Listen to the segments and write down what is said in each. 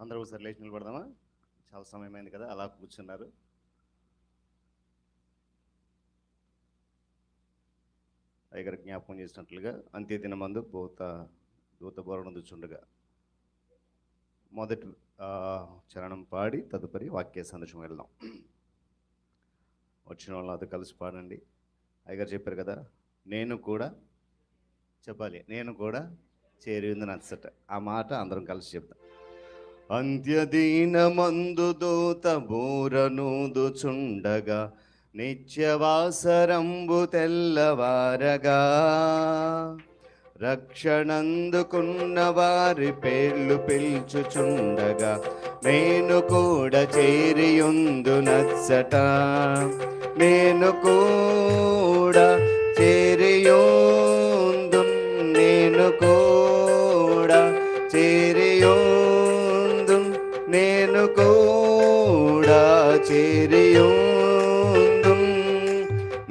అందరూ ఒకసారి లేచి నిలబడదామా? చాలా సమయమైంది కదా, అలా కూర్చున్నారు. అయ్యగారు జ్ఞాపకం చేసినట్లుగా అంత్య దినమందు దూత బోరణుచుండగా మొదటి చరణం పాడి తదుపరి వాక్య సందేశం వెళ్దాం. వచ్చిన వాళ్ళతో కలిసి పాడండి. అయ్యగారు చెప్పారు కదా, నేను కూడా చెప్పాలి, నేను కూడా చేరింది నచ్చట. ఆ మాట అందరం కలిసి చెప్తాం. అంత్యదీనమందు దూత బూరనూదుచుండగా నిత్యవాసరంబు తెల్లవారగా రక్షణందుకున్న వారి పేర్లు పిలుచుచుండగా నేను కూడా చేరియుందు నచ్చట. నేను కూడా చేరియుందు, నేను కూడా చేరియుందు, నేను కూడా చేరియుందు,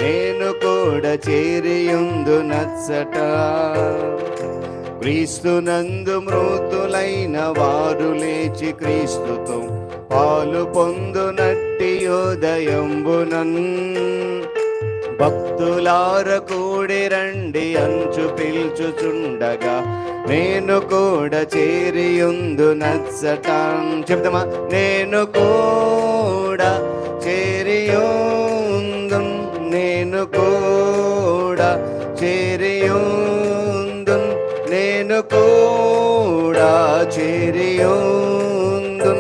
నేను కూడా చేరియుందు నచ్చట. క్రీస్తునందు మృతులైన వారు లేచి క్రీస్తుతో పాలు పొందునట్టి ఉదయంబునన్ భక్తులార కూడి రండి అంచు పిలుచుచుండగా నేను కూడా చేరియుందు నచ్చట. చెప్తామా? నేను కూడా చేరియుందు, నేను కూడా చేరియుందు, నేను కూడా చేరియుందు,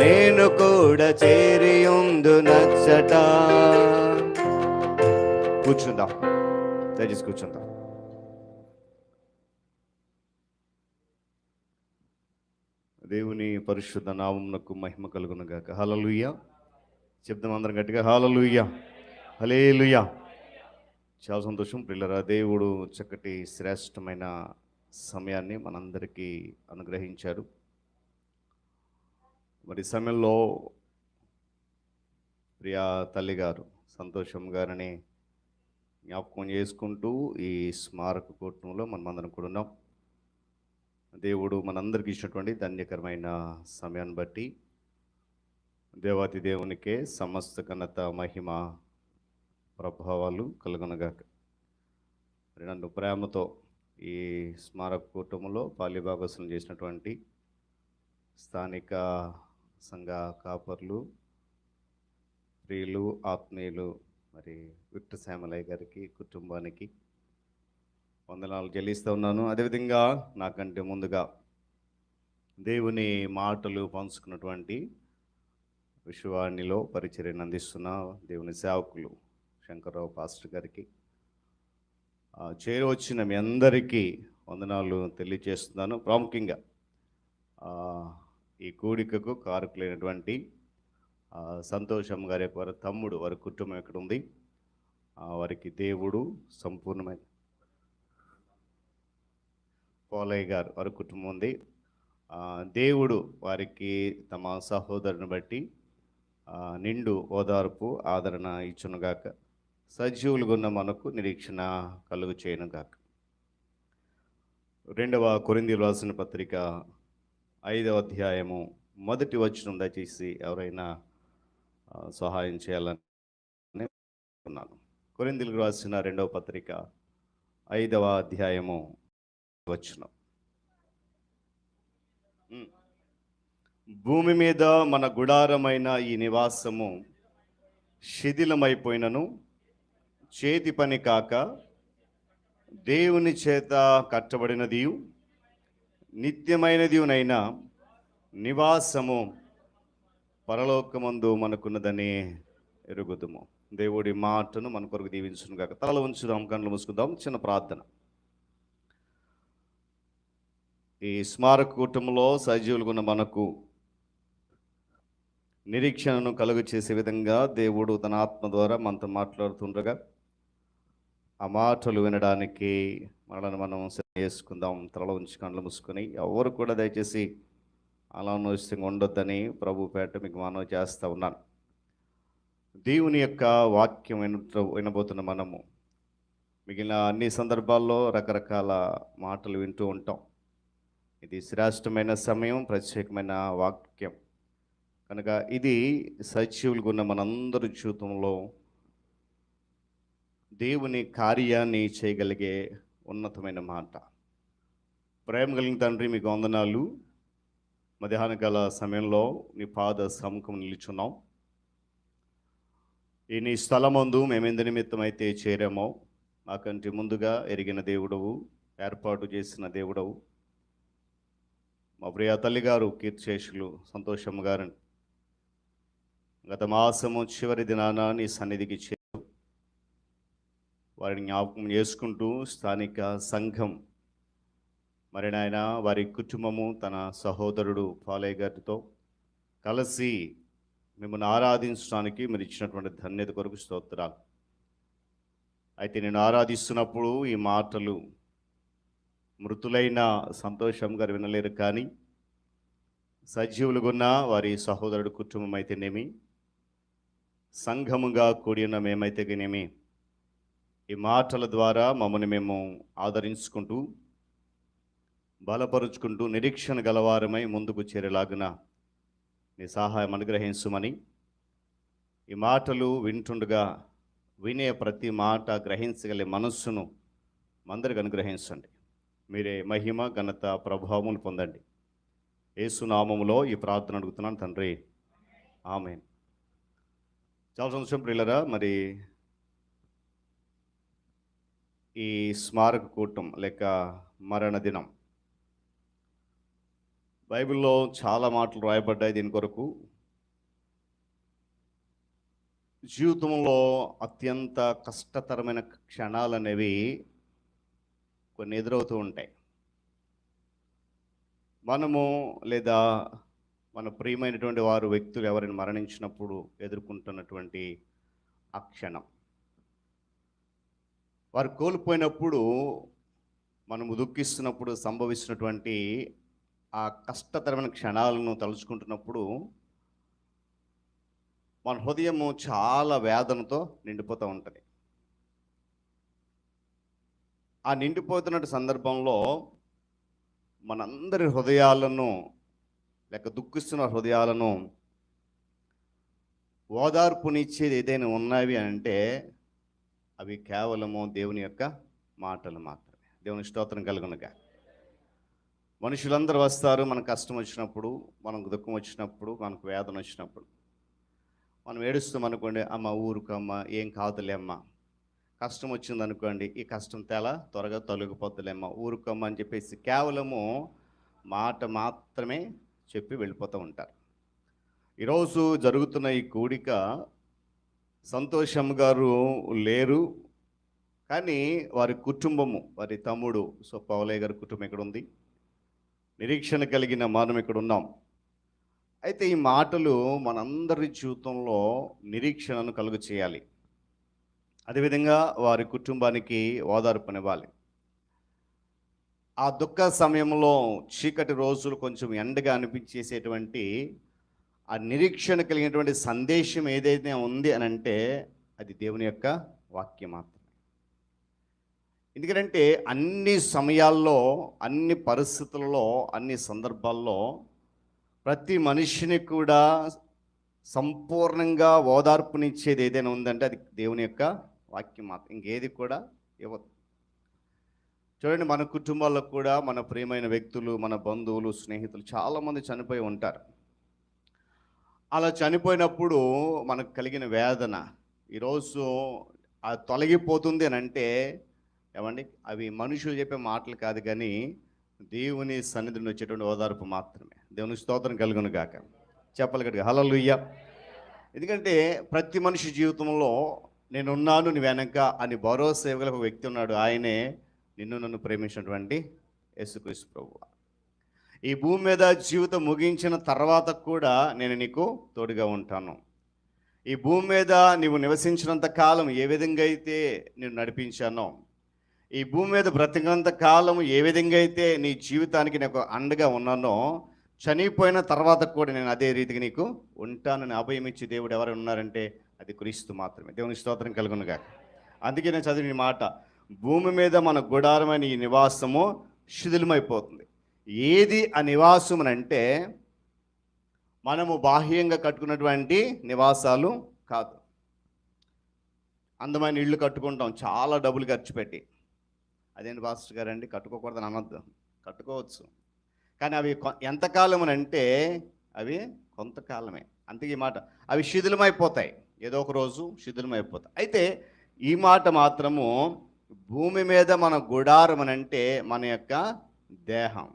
నేను కూడా చేరియుందు నచ్చట. కూర్చుందాం, దయచేసి కూర్చుందాం. దేవుని పరిశుద్ధ నామమునకు మహిమ కలుగును గాక. హల్లెలూయా చెప్దాం అందరం గట్టిగా, హల్లెలూయా, హల్లెలూయా. చాలా సంతోషం ప్రియులారా, దేవుడు చక్కటి శ్రేష్టమైన సమయాన్ని మనందరికీ అనుగ్రహించారు. మరి సమయంలో ప్రియా తల్లిగారు సంతోషం గారిని జ్ఞాపకం చేసుకుంటూ ఈ స్మారక కూటంలో మనమందరం కూడా ఉన్నాం. దేవుడు మనందరికీ ఇచ్చినటువంటి ధన్యకరమైన సమయాన్ని బట్టి దేవాతి దేవునికే సమస్త ఘనత మహిమ ప్రభావాలు కలుగునగాక. మరి నన్ను ప్రేమతో ఈ స్మారక కూటంలో పాలిభాగస్వం చేసినటువంటి స్థానిక సంఘ కాపర్లు, ప్రియులు, ఆత్మీయులు, మరి విక్టర్ శ్యామలయ్య గారికి, కుటుంబానికి వందనాలు చెల్లిస్తూ ఉన్నాను. అదేవిధంగా నాకంటే ముందుగా దేవుని మాటలు పంచుకున్నటువంటి విశ్వవాణిలో పరిచర్యను అందిస్తున్న దేవుని సేవకులు శంకర్రావు పాస్టర్ గారికి, చేరవచ్చిన మీ అందరికీ వందనాలు తెలియజేస్తున్నాను. ప్రాముఖ్యంగా ఈ కూడికకు కారకులైనటువంటి సంతోషం గారి యొక్క వారి తమ్ముడు, వారి కుటుంబం ఎక్కడ ఉంది, వారికి దేవుడు సంపూర్ణమైన పోలయ్య గారు వారి కుటుంబం ఉంది. దేవుడు వారికి తమ సహోదరుని బట్టి నిండు ఓదార్పు ఆదరణ ఇచ్చునుగాక. సజీవులుగున్న మనకు నిరీక్షణ కలుగు చేయనుగాక. 2వ కొరింథీయులకు రాసిన పత్రిక 5వ అధ్యాయము 1వ వచనం దయచేసి ఎవరైనా సహాయం చేయాలని ఉన్నాను. కొరింథీయులకు రాసిన 2వ పత్రిక 5వ అధ్యాయము వచనం. భూమి మీద మన గుడారమైన ఈ నివాసము శిథిలమైపోయినను చేతి పని కాక దేవుని చేత కట్టబడినది నిత్యమైనదినైనా నివాసము పరలోకమందు మనకున్నదని ఎరుగుదుము. దేవుడి మాటను మన కొరకు దీవించును కాక. తల ఉంచుదాం, కళ్ళు మూసుకుందాం. చిన్న ప్రార్థన. ఈ స్మారక కూటంలో సజీవులుగున్న మనకు నిరీక్షణను కలుగు చేసే విధంగా దేవుడు తన ఆత్మ ద్వారా మనతో మాట్లాడుతుండగా ఆ మాటలు వినడానికి మనల్ని మనం చేసుకుందాం. తల ఉంచి కళ్ళు మూసుకొని ఎవరు కూడా దయచేసి అలా నోయిస్తంగా ఉండొద్దని ప్రభు పేట మీకు మనవి చేస్తూ ఉన్నాను. దేవుని యొక్క వాక్యం వినబోతున్న మనము మిగిలిన అన్ని సందర్భాల్లో రకరకాల మాటలు వింటూ ఉంటాం. ఇది శ్రేష్టమైన సమయం, ప్రత్యేకమైన వాక్యం కనుక ఇది సజీవులుగా ఉన్న మనందరి జీవితంలో దేవుని కార్యాన్ని చేయగలిగే ఉన్నతమైన మాట. ప్రేమ కలిగిన తండ్రి, మీకు వందనాలు. మధ్యాహ్న కాల సమయంలో నీ పాద సముఖం నిలుచున్నాం. ఈ నీ స్థలమందు మేమెందు నిమిత్తం అయితే చేరామో మాకంటే ముందుగా ఎరిగిన దేవుడవు, ఏర్పాటు చేసిన దేవుడవు. మా ప్రియ తల్లిగారు కీర్తిశేషులు సంతోషమ్మ గారిని గత మాసము చివరి దినాన నీ సన్నిధికి చేరు వారిని జ్ఞాపకం చేసుకుంటూ స్థానిక సంఘం, మరి నాయన వారి కుటుంబము తన సహోదరుడు పాలయ్య గారితో కలిసి మిమ్మల్ని ఆరాధించడానికి మీరు ఇచ్చినటువంటి ధన్యత కొరకు స్తోత్రాలు. అయితే నేను ఆరాధిస్తున్నప్పుడు ఈ మాటలు మృతులైన సంతోషం గారు వినలేరు, కానీ సజీవులుగున్న వారి సహోదరుడు కుటుంబం అయితేనేమి, సంఘముగా కూడి ఉన్న మేమైతేనేమి, ఈ మాటల ద్వారా మమ్మల్ని మేము ఆదరించుకుంటూ బలపరుచుకుంటూ నిరీక్షణ గలవారమై ముందుకు చేరేలాగున నీ సహాయం అనుగ్రహించుమని, ఈ మాటలు వింటుండగా వినే ప్రతి మాట గ్రహించగలే మనస్సును మందరికి అనుగ్రహించండి. మీరే మహిమ ఘనత ప్రభావములు పొందండి. యేసు నామములో ఈ ప్రార్థన అడుగుతున్నాను తండ్రి, ఆమేన్. చాలా సంతోషం ప్రియులరా. మరి ఈ స్మారక కూటం లేక మరణ దినం బైబిల్లో చాలా మాటలు రాయబడ్డాయి దీని కొరకు. జీవితంలో అత్యంత కష్టతరమైన క్షణాలు అనేవి కొన్ని ఎదురవుతూ ఉంటాయి. మనము లేదా మన ప్రియమైనటువంటి వారు వ్యక్తులు ఎవరైనా మరణించినప్పుడు ఎదుర్కొంటున్నటువంటి ఆ క్షణం, వారు కోల్పోయినప్పుడు మనము దుఃఖిస్తున్నప్పుడు సంభవిస్తున్నటువంటి ఆ కష్టతరమైన క్షణాలను తలుచుకుంటున్నప్పుడు మన హృదయము చాలా వేదనతో నిండిపోతూ ఉంటుంది. ఆ నిండిపోతున్న సందర్భంలో మనందరి హృదయాలను లేక దుఃఖిస్తున్న హృదయాలను ఓదార్పునిచ్చేది ఏదైనా ఉన్నవి అంటే అవి కేవలము దేవుని యొక్క మాటలు మాత్రమే. దేవుని స్తోత్రం కలుగునుగా. మనుషులందరూ వస్తారు, మనకు కష్టం వచ్చినప్పుడు, మనకు దుఃఖం వచ్చినప్పుడు, మనకు వేదన వచ్చినప్పుడు మనం ఏడుస్తాం అనుకోండి, అమ్మ ఊరుకమ్మ, ఏం కాదులేమ్మ. కష్టం వచ్చింది అనుకోండి, ఈ కష్టం త్వరగా తొలగిపోతులేమ్మ, ఊరుకమ్మ అని చెప్పేసి కేవలము మాట మాత్రమే చెప్పి వెళ్ళిపోతూ ఉంటారు. ఈరోజు జరుగుతున్న ఈ కూడిక సంతోషం గారు లేరు, కానీ వారి కుటుంబము, వారి తమ్ముడు పౌలయ్య గారి కుటుంబం ఇక్కడ ఉంది. నిరీక్షణ కలిగిన మనం ఇక్కడ ఉన్నాం. అయితే ఈ మాటలు మనందరి జీవితంలో నిరీక్షణను కలుగు చేయాలి. అదేవిధంగా వారి కుటుంబానికి ఓదార్పునివ్వాలి. ఆ దుఃఖ సమయంలో చీకటి రోజులు కొంచెం ఎండగా అనిపించేసేటువంటి ఆ నిరీక్షణ కలిగినటువంటి సందేశం ఏదైతే ఉంది అని అంటే అది దేవుని యొక్క వాక్యం మాత్రమే. ఎందుకంటే అన్ని సమయాల్లో, అన్ని పరిస్థితులలో, అన్ని సందర్భాల్లో ప్రతి మనిషిని కూడా సంపూర్ణంగా ఓదార్పునిచ్చేది ఏదైనా ఉందంటే అది దేవుని యొక్క వాక్యం మాత్రం, ఇంకేది కూడా ఇవ్వదు. చూడండి, మన కుటుంబాల్లో కూడా మన ప్రియమైన వ్యక్తులు, మన బంధువులు, స్నేహితులు చాలామంది చనిపోయి ఉంటారు. అలా చనిపోయినప్పుడు మనకు కలిగిన వేదన ఈరోజు అది తొలగిపోతుంది అని అంటే ఏమండి, అవి మనుషులు చెప్పే మాటలు కాదు, కానీ దేవుని సన్నిధిని వచ్చేటువంటి ఓదార్పు మాత్రమే. దేవుని స్తోత్రం కలుగును గాక. చెప్పగలిగా హల్లెలూయా. ఎందుకంటే ప్రతి మనిషి జీవితంలో నేనున్నాను, నీ వెనక అని భరోసా ఇవ్వగల ఒక వ్యక్తి ఉన్నాడు. ఆయనే నిన్ను నన్ను ప్రేమించినటువంటి యేసుక్రీస్తు ప్రభువు. ఈ భూమి మీద జీవితం ముగించిన తర్వాత కూడా నేను నీకు తోడుగా ఉంటాను. ఈ భూమి మీద నీవు నివసించినంత కాలం ఏ విధంగా అయితే నేను నడిపించానో, ఈ భూమి మీద బ్రతికినంత కాలం ఏ విధంగా అయితే నీ జీవితానికి నాకు అండగా ఉన్నానో, చనిపోయిన తర్వాత కూడా నేను అదే రీతిగా నీకు ఉంటానని అభయం ఇచ్చి దేవుడు ఎవరు ఉన్నారంటే అది క్రీస్తు మాత్రమే. దేవుని స్తోత్రం కలుగునుగా. అందుకే నేను చదివిన మాట, భూమి మీద మన గుడారమైన ఈ నివాసము శిథిలమైపోతుంది. ఏది ఆ నివాసం అంటే మనము బాహ్యంగా కట్టుకున్నటువంటి నివాసాలు కాదు. అందమైన ఇళ్ళు కట్టుకుంటాం చాలా డబ్బులు ఖర్చు పెట్టి. అదేంటి పాస్టర్ గారండి కట్టుకోకూడదని అనొద్దు, కట్టుకోవచ్చు. కానీ అవి ఎంతకాలం అంటే అవి కొంతకాలమే. అంతే ఈ మాట. అవి శిథిలమైపోతాయి, ఏదో ఒక రోజు శిథిలమైపోతాయి. అయితే ఈ మాట మాత్రము భూమి మీద మన గుడారం అని అంటే మన యొక్క దేహం.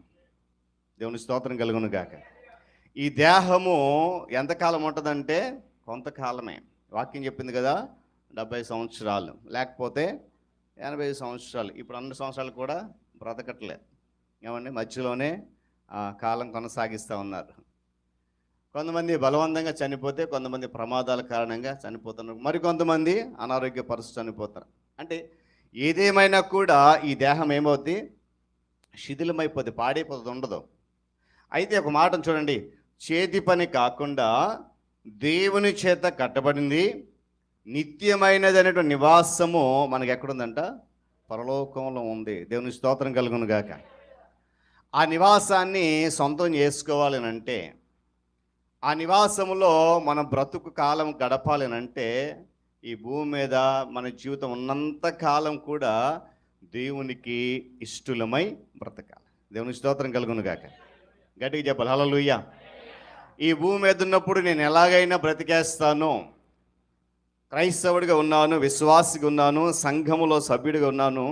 దేవుని స్తోత్రం కలుగును గాక. ఈ దేహము ఎంతకాలం ఉంటుందంటే కొంతకాలమే. వాక్యం చెప్పింది కదా, 70 సంవత్సరాలు లేకపోతే 80 సంవత్సరాలు. ఇప్పుడు 100 సంవత్సరాలు కూడా బ్రతకట్లేదు. ఏమండి, మధ్యలోనే కాలం కొనసాగిస్తూ ఉన్నారు. కొంతమంది బలవంతంగా చనిపోతే, కొంతమంది ప్రమాదాల కారణంగా చనిపోతున్నారు, మరికొంతమంది అనారోగ్య పరిస్థితి చనిపోతారు. అంటే ఏదేమైనా కూడా ఈ దేహం ఏమవుద్ది, శిథిలమైపోద్ది, పాడైపోతుంది, ఉండదు. అయితే ఒక మాటను చూడండి, చేతి పని కాకుండా దేవుని చేత కట్టబడింది నిత్యమైనది అనేటువంటి నివాసము మనకి ఎక్కడుందంట, పరలోకంలో ఉంది. దేవుని స్తోత్రం కలుగును గాక. ఆ నివాసాన్ని సొంతం చేసుకోవాలని అంటే, ఆ నివాసములో మన బ్రతుకు కాలం గడపాలని అంటే, ఈ భూమి మీద మన జీవితం ఉన్నంత కాలం కూడా దేవునికి ఇష్టలమై బ్రతకాలి. దేవుని స్తోత్రం కలుగును గాక. గట్టిగా చెప్పాలి హల్లెలూయా. ఈ భూమి మీద ఉన్నప్పుడు నేను ఎలాగైనా బ్రతికేస్తాను, క్రైస్తవుడిగా ఉన్నాను, విశ్వాసిగా ఉన్నాను, సంఘములో సభ్యుడిగా ఉన్నాను,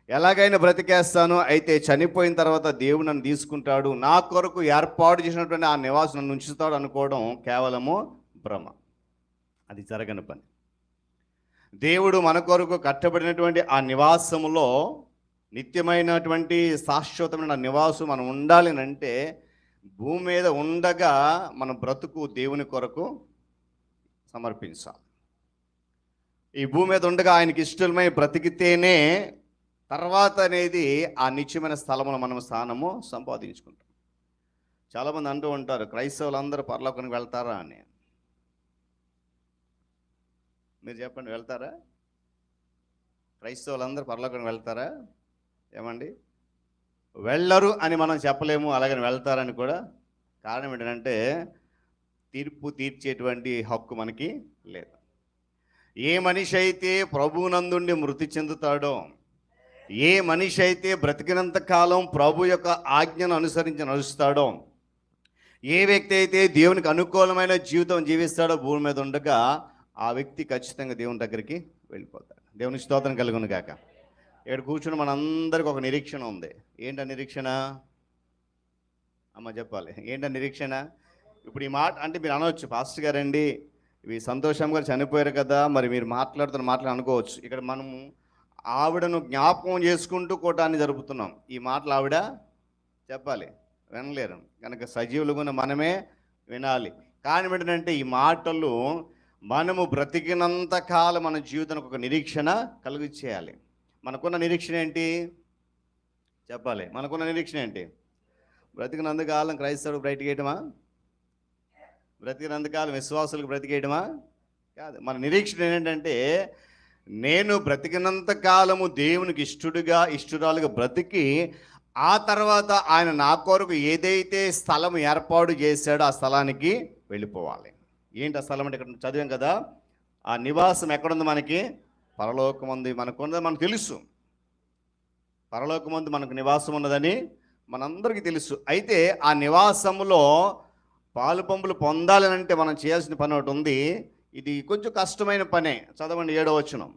ఎలాగైనా బ్రతికేస్తాను. అయితే చనిపోయిన తర్వాత దేవుడు నన్ను తీసుకుంటాడు, నా కొరకు ఏర్పాటు చేసినటువంటి ఆ నివాసం నన్ను ఉంచుతాడు అనుకోవడం కేవలము భ్రమ. అది జరగని పని. దేవుడు మన కొరకు కట్టబడినటువంటి ఆ నివాసములో నిత్యమైనటువంటి శాశ్వతమైన నివాసం మనం ఉండాలి అంటే, భూమి మీద ఉండగా మన బ్రతుకు దేవుని కొరకు సమర్పించాలి. ఈ భూమి మీద ఉండగా ఆయనకి ఇష్టమై బ్రతికితేనే తర్వాత అనేది ఆ నిత్యమైన స్థలములో మనం స్థానము సంపాదించుకుంటాం. చాలామంది అంటూ ఉంటారు, క్రైస్తవులందరూ పరలోకానికి వెళ్తారా అని. మీరు చెప్పండి, వెళ్తారా? క్రైస్తవులందరూ పరలోకానికి వెళ్తారా? ఏమండి, వెళ్ళరు అని మనం చెప్పలేము, అలాగని వెళ్తారని కూడా. కారణం ఏంటంటే తీర్పు తీర్చేటువంటి హక్కు మనకి లేదు. ఏ మనిషి అయితే ప్రభువునందుండి మృతి చెందుతాడో, ఏ మనిషి అయితే బ్రతికినంత కాలం ప్రభు యొక్క ఆజ్ఞను అనుసరించి నడుస్తాడో, ఏ వ్యక్తి అయితే దేవునికి అనుకూలమైన జీవితం జీవిస్తాడో భూమి మీద ఉండగా, ఆ వ్యక్తి ఖచ్చితంగా దేవుని దగ్గరికి వెళ్ళిపోతాడు. దేవుని స్తోత్రం కలుగును గాక. ఇక్కడ కూర్చుని మనందరికి ఒక నిరీక్షణ ఉంది. ఏంటా నిరీక్షణ? అమ్మ చెప్పాలి, ఏంటా నిరీక్షణ? ఇప్పుడు ఈ మాట అంటే మీరు అనవచ్చు, పాస్టర్ గారండి ఇవి సంతోషం గారు చనిపోయారు కదా, మరి మీరు మాట్లాడుతున్న మాటలు అనుకోవచ్చు. ఇక్కడ మనము ఆవిడను జ్ఞాపకం చేసుకుంటూ కూటాన్ని జరుపుతున్నాం. ఈ మాటలు ఆవిడ చెప్పాలి, వినలేరు కనుక సజీవులుగా మనమే వినాలి. కానీ ఏంటంటే ఈ మాటలు మనము బ్రతికినంత కాలం మన జీవితానికి ఒక నిరీక్షణ కలుగు చేయాలి. మనకున్న నిరీక్షణ ఏంటి చెప్పాలి? మనకున్న నిరీక్షణ ఏంటి? బ్రతికినంతకాలం క్రైస్తవుడు బ్రతికేయటమా? బ్రతికినంతకాలం విశ్వాసులకు బ్రతికేయటమా? కాదు. మన నిరీక్షణ ఏంటంటే, నేను బ్రతికినంత కాలము దేవునికి ఇష్టరాలుగా బ్రతికి, ఆ తర్వాత ఆయన నా కొరకు ఏదైతే స్థలం ఏర్పాటు చేశాడో ఆ స్థలానికి వెళ్ళిపోవాలి. ఏంటి ఆ స్థలం అంటే? ఇక్కడ చదివాం కదా, ఆ నివాసం ఎక్కడుంది మనకి? పరలోకమందు మనకున్నది మనకు తెలుసు. పరలోకమందు మనకు నివాసం ఉన్నదని మనందరికీ తెలుసు. అయితే ఆ నివాసములో పాలు పంపులు పొందాలనంటే మనం చేయాల్సిన పని ఒకటి ఉంది. ఇది కొంచెం కష్టమైన పనే. చదవండి 7వ వచనం.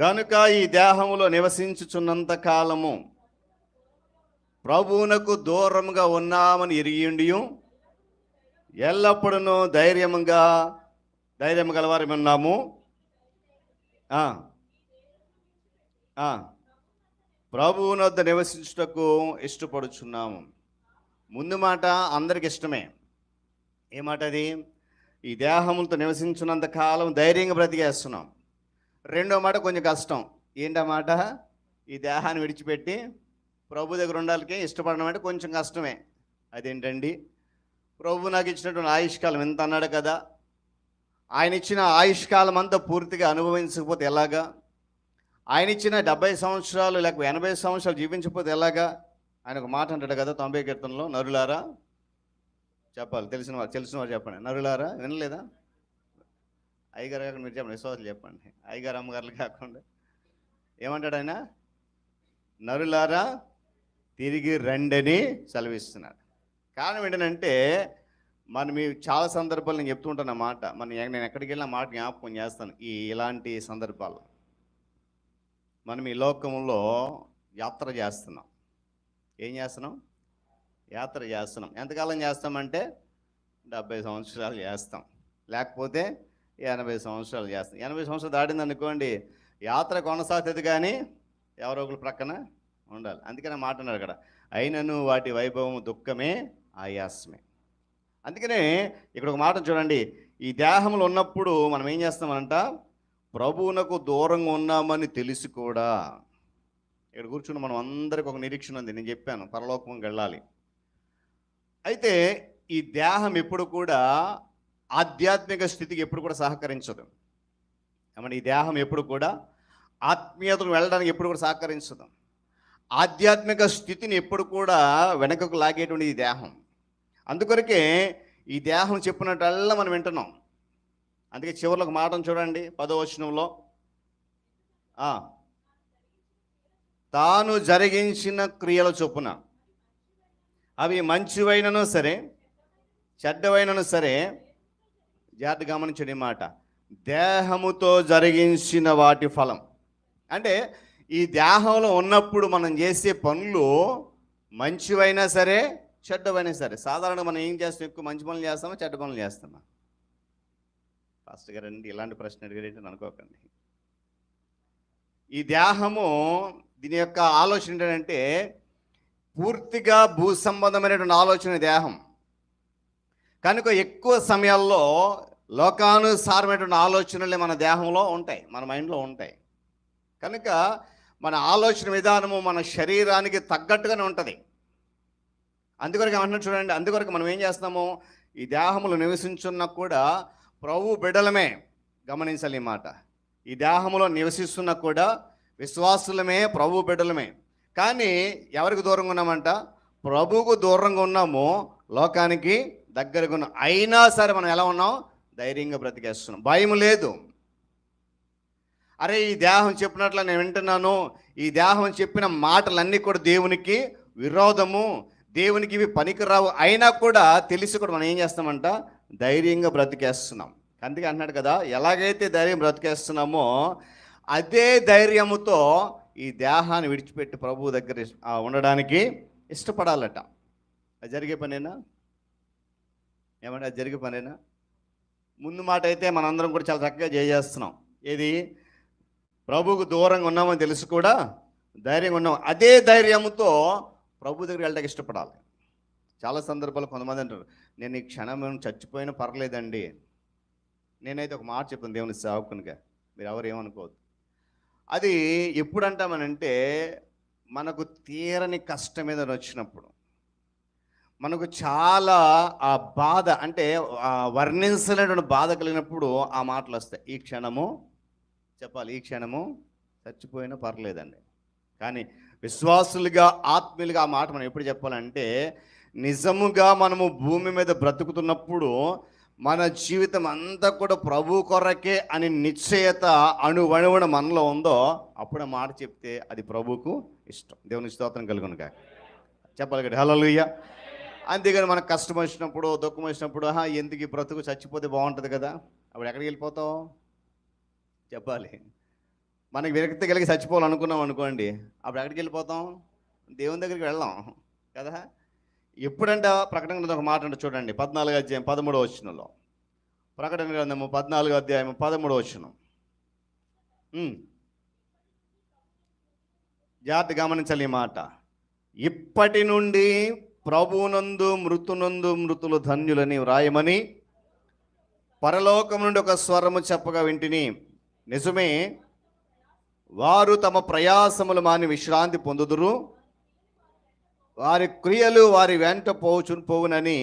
గనుక ఈ దేహములో నివసించుచున్నంత కాలము ప్రభువునకు దూరముగా ఉన్నామని ఎరిగిండి ఎల్లప్పుడూ ధైర్యం గలవారి ఉన్నాము. ప్రభువుని వద్ద నివసించుటకు ఇష్టపడుచున్నాము. ముందు మాట అందరికి ఇష్టమే. ఏ మాట అది? ఈ దేహములతో నివసించున్నంత కాలం ధైర్యంగా బ్రతికేస్తున్నాం. రెండో మాట కొంచెం కష్టం. ఏంటన్నమాట? ఈ దేహాన్ని విడిచిపెట్టి ప్రభు దగ్గర ఉండాలికే ఇష్టపడడం అంటే కొంచెం కష్టమే. అదేంటండి? ప్రభు నాకు ఇచ్చినటువంటి ఆయుష్కాలం ఎంత అన్నాడు కదా, ఆయన ఇచ్చిన ఆయుష్కాలం అంతా పూర్తిగా అనుభవించకపోతే ఎలాగా? ఆయన ఇచ్చిన 70 సంవత్సరాలు లేకపోతే 80 సంవత్సరాలు జీవించకపోతే ఎలాగా? ఆయన ఒక మాట అంటాడు కదా 90 కీర్తనలో, నరులారా చెప్పాలి, తెలిసిన వారు చెప్పండి. నరులారా వినలేదా? అయ్యగారు కాకుండా మీరు చెప్పండి, విశ్వాసాలు చెప్పండి. అయ్యగారు అమ్మగారులు కాకుండా ఏమంటాడు ఆయన? నరులారా తిరిగి రండని సెలవిస్తున్నాడు. కారణం ఏంటంటే మనం చాలా సందర్భాలు నేను చెప్తూ ఉంటాను అన్నమాట. నేను ఎక్కడికి వెళ్ళిన మాట జ్ఞాపకం చేస్తాను. ఇలాంటి సందర్భాలు మనం ఈ లోకంలో యాత్ర చేస్తున్నాం. ఏం చేస్తున్నాం? యాత్ర చేస్తున్నాం. ఎంతకాలం చేస్తామంటే 70 సంవత్సరాలు చేస్తాం, లేకపోతే 80 సంవత్సరాలు చేస్తాం. 80 సంవత్సరాలు దాటింది అనుకోండి, యాత్ర కొనసాగుతుంది, కానీ ఎవరో ఒకరు ప్రక్కన ఉండాలి. అందుకనే మాట అన్నాడు అక్కడ, అయినను వాటి వైభవం దుఃఖమే ఆయాసమే. అందుకనే ఇక్కడ ఒక మాట చూడండి, ఈ దేహంలో ఉన్నప్పుడు మనం ఏం చేస్తామంట? ప్రభువునకు దూరంగా ఉన్నామని తెలిసి కూడా. ఇక్కడ కూర్చుని మనం అందరికి ఒక నిరీక్షణ ఉంది. నేను చెప్పాను, పరలోకం వెళ్ళాలి. అయితే ఈ దేహం ఎప్పుడు కూడా ఆధ్యాత్మిక స్థితికి ఎప్పుడు కూడా సహకరించదు. ఏమంటే ఈ దేహం ఎప్పుడు కూడా ఆత్మీయతకు వెళ్ళడానికి ఎప్పుడు కూడా సహకరించదు. ఆధ్యాత్మిక స్థితిని ఎప్పుడు కూడా వెనకకు లాగేటువంటి ఈ దేహం. అందుకొరకే ఈ దేహం చెప్పినట్టల్లా మనం వింటున్నాం. అందుకే చివరిలో ఒక మాటను చూడండి, 10వ వచనంలో, తాను జరిగించిన క్రియల చొప్పున, అవి మంచివైనను సరే చెడ్డవైనను సరే, జాగ్రత్త గమనించండి మాట, దేహముతో జరిగించిన వాటి ఫలం. అంటే ఈ దేహంలో ఉన్నప్పుడు మనం చేసే పనులు మంచివైనా సరే చెడ్డవైనా సరే. సాధారణంగా మనం ఏం చేస్తాం? ఎక్కువ మంచి పనులు చేస్తామా చెడ్డ పనులు చేస్తామా? ఫాస్ట్ గారండి ఇలాంటి ప్రశ్న అడిగేటని అనుకోకండి. ఈ దేహము దీని యొక్క ఆలోచన ఏంటంటే పూర్తిగా భూ సంబంధమైనటువంటి ఆలోచన దేహం. కనుక ఎక్కువ సమయాల్లో లోకానుసారమైనటువంటి ఆలోచనలే మన దేహంలో ఉంటాయి, మన మైండ్లో ఉంటాయి. కనుక మన ఆలోచన విధానము మన శరీరానికి తగ్గట్టుగానే ఉంటుంది. అందుకొరకు ఏమంటున్నా చూడండి, అందుకొరకు మనం ఏం చేస్తున్నాము? ఈ దేహములు నివసించున్నా కూడా ప్రభు బిడ్డలమే. గమనించాలి ఈ మాట. ఈ దేహంలో నివసిస్తున్నా కూడా విశ్వాసులమే, ప్రభు బిడ్డలమే. కానీ ఎవరికి దూరంగా ఉన్నామంట? ప్రభువుకు దూరంగా ఉన్నాము, లోకానికి దగ్గరగా ఉన్నాం. అయినా సరే మనం ఎలా ఉన్నాం? ధైర్యంగా బ్రతికేస్తున్నాం, భయం లేదు. అరే ఈ దేహం చెప్పినట్లు నేను వింటున్నాను, ఈ దేహం చెప్పిన మాటలన్నీ కూడా దేవునికి విరోధము, దేవునికి ఇవి పనికిరావు, అయినా కూడా తెలిసి కూడా మనం ఏం చేస్తామంట? ధైర్యంగా బ్రతికేస్తున్నాం. అందుకే అంటున్నాడు కదా, ఎలాగైతే ధైర్యం బ్రతికేస్తున్నామో అదే ధైర్యముతో ఈ దేహాన్ని విడిచిపెట్టి ప్రభువు దగ్గర ఉండడానికి ఇష్టపడాలట. అది జరిగే పనేనా? ఏమంటే అది జరిగే పనేనా? ముందు మాట అయితే మనందరం కూడా చాలా చక్కగా చేస్తున్నాం. ఏది? ప్రభువుకు దూరంగా ఉన్నామని తెలుసు కూడా ధైర్యంగా ఉన్నాం. అదే ధైర్యంతో ప్రభు దగ్గరికి వెళ్ళడానికి ఇష్టపడాలి. చాలా సందర్భాలు కొంతమంది అంటారు, నేను ఈ క్షణం చచ్చిపోయినా పర్లేదండి. నేనైతే ఒక మాట చెప్తాను దేవుని సేవకునిగా, మీరు ఎవరు ఏమనుకోవద్దు. అది ఎప్పుడు అంటామనంటే మనకు తీరని కష్టం మీద వచ్చినప్పుడు, మనకు చాలా ఆ బాధ అంటే వర్ణించలేనటువంటి బాధ కలిగినప్పుడు ఆ మాటలు వస్తాయి. ఈ క్షణము చెప్పాలి, ఈ క్షణము చచ్చిపోయినా పర్లేదండి. కానీ విశ్వాసులుగా ఆత్మీయులుగా ఆ మాట మనం ఎప్పుడు చెప్పాలంటే, నిజముగా మనము భూమి మీద బ్రతుకుతున్నప్పుడు మన జీవితం అంతా కూడా ప్రభు కొరకే అని నిశ్చయత అణువణువున మనలో ఉందో అప్పుడు ఆ మాట చెప్తే అది ప్రభువుకు ఇష్టం. దేవుని స్తోత్రం కలుగును కాక. చెప్పాలి కదా హల్లెలూయా. అంతేగాని మనకు కష్టం వచ్చినప్పుడు, దుఃఖం వచ్చినప్పుడు, ఎందుకు ఈ బ్రతుకు చచ్చిపోతే బాగుంటుంది కదా, అప్పుడు ఎక్కడికి వెళ్ళిపోతావు? చెప్పాలి. మనకి విరక్తి కలిగి చచ్చిపోవాలనుకున్నాం అనుకోండి, అప్పుడు ఎక్కడికి వెళ్ళిపోతాం? దేవుని దగ్గరికి వెళ్దాం కదా. ఎప్పుడంటే ప్రకటన గ్రంథం ఒక మాట అంటే చూడండి, 14వ అధ్యాయం 13వ వచనంలో. ప్రకటన గ్రంథము 14వ అధ్యాయం 13వ వచనం. జాగ్రత్త గమనించాలి ఈ మాట. ఇప్పటి నుండి ప్రభువునందు మృతులు ధన్యులని వ్రాయమని పరలోకం నుండి ఒక స్వరము చెప్పగా వింటిని. నిజమే, వారు తమ ప్రయాసములు మాని విశ్రాంతి పొందుదురు, వారి క్రియలు వారి వెంట పోవునని